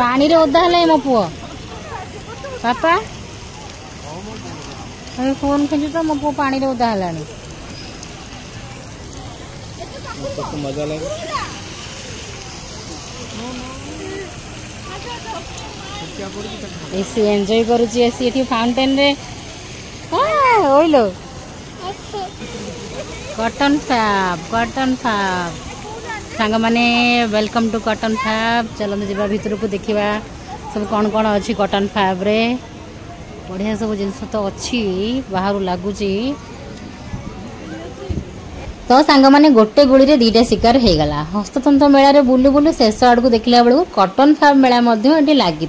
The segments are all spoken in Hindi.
पानी रे ओदा है मो पुओ पापा फोन खेचु तो मो पुओ पानी रे ओदा है मजा लगे एसी एंजॉय करुची एसी एठी फाउंटेन रे ओइलो कॉटन फैब सांग माने वेलकम टू कॉटन फैब चलते जावा भीतर को देखा सब कौन कौन अच्छी कॉटन फैब रे बढ़िया सब जिनस तो अच्छी बाहर लगुच तो सांग माने गोटे गुड़ी रे दीटा शिकार हो गला हस्ततंत्र मेला रे बुलू बुलू शेष आड़ को देखला बेलू कॉटन फैब मेला लगी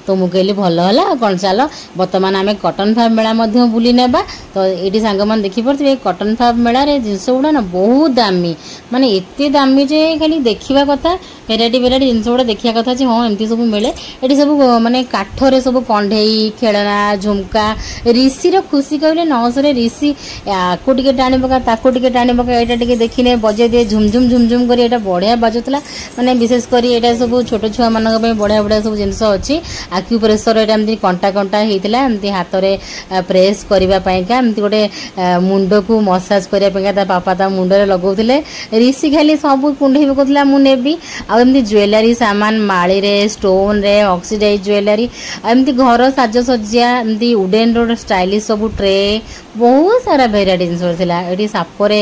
तो मुझे कहली भल है कौन चल बर्तमान आम कॉटन फैब मेला बुली नेबा तो ये सांग मैंने देखिपे कॉटन फैब मेला रे जिनस गुड़ा ना बहुत दामी माने एते दामी जे खाली देखा कथा भेराइटी जिनस गुड़ा देखा कथा हाँ एमती सब मिले ये सब माने काठरे सब कंढई खेलना झुमका ऋषि खुशी कहले नौसरे ऋषि आको टिके टाणी पका ताको टिके टाणी पका यहाँ टे देखने बजे दिए झुमझुम झुमझुम कर यहाँ बढ़िया बाजुला माने विशेषकर यहाँ सब छोट छुआ मान बढ़िया बढ़िया सब जिनस अच्छी आक्यूप्रेसर यहाँ एमती कंटा कंटा होता एमती हाथ में प्रेस करने एमती गोटे मुंड को मसाज करने पापा ता मुंडे लगाऊे ऋषि खाली सब कुंडे पकाउला मुझे आमती ज्वेलरी सामान माड़ी रे स्टोन रे ऑक्सीडाइज ज्वेलरी एमती घर साजसज्जा एमती वुडेन रोड स्टाइलिश सब ट्रे बहुत सारा भेराइटी जिनस ये सापरे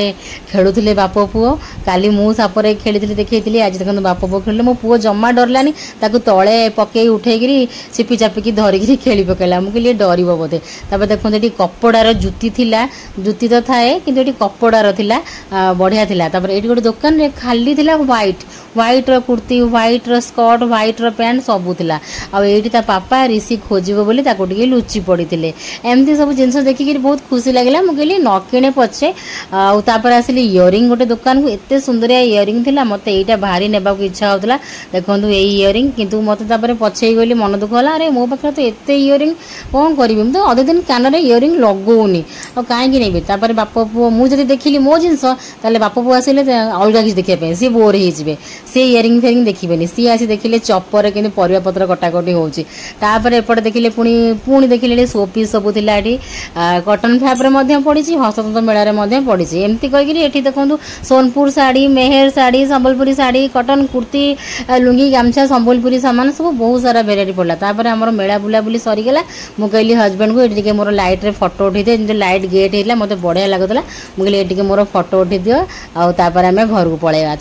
खेलुले बाप पुओ काली मु सापरे खेली देखी आज देखो बाप पुओ खेल मो पुओ जमा डरलानी ताकू तले पकई उठेकरी चिपी चापिकी धरिकी खेली पकेला मुझे डर बोधे तापर देखो ये कपड़ार जुती थिला जुती तो थाए कि कपड़ार थिला बढ़िया थिला तापर ये गोटे दुकान रे खाली थिला व्हाइट रो कुर्ती व्हाइट रो स्कर्ट व्हाइट रो पैंट सबू थिला आईटी ता पापा ऋषि खोजब बोली ताको टिके लुचि पड़ते एमती सब जिनस देखिक बहुत खुशी लगे मुझे न किणे पछे आपर आसिली इयरिंग गोटे दुकान को एत सुंदरिया इयरिंग थिला मते एटा भारी नेबा को इच्छा होतला देखंतु ए इयरिंग किंतु मते तापर पछे गली मन दुख होला अरे मो पाखरे तो एत इयरिंग कोन करबी तो अधे दिन कान रे इयरिंग लगौनी आ काहे कि नेबी तापर बाप पुओ मु जदी देखिली मो जिंस ताले बाप पुओ आसिले अलगा किछ देखिया पे सी बोर हे जिवे से इयरिंग फेरिंग देखिबेनी सी आसी देखिले चप्पर किने परिवा पत्र कटाकटी होउची तापर एपटे देखिले पुणी देखिले शोपीस सब थिला एठी कॉटन फैब्रे मध्ये पड़ीची हस्ततंत्र मेला रे मध्ये पड़ीची एमती कहिकरी एठी देखंतु सोनपुर साड़ी मेहर साड़ी संबलपुरी साड़ी कॉटन कुर्ती लुंगी गामछा संबलपुरी सामान सब बहुत सारा भेराइटी पड़ला तापर हमर मेला बुला बुली सरी गेला मु कहली हस्बैंड को एठी के मोर लाइट रे फोटो उठी दे जे लाइट गेट हेला मते बढ़िया लागतला मु कहली एठी के मोर फोटो उठी दियो आ तापर हमें घर को पळेवा।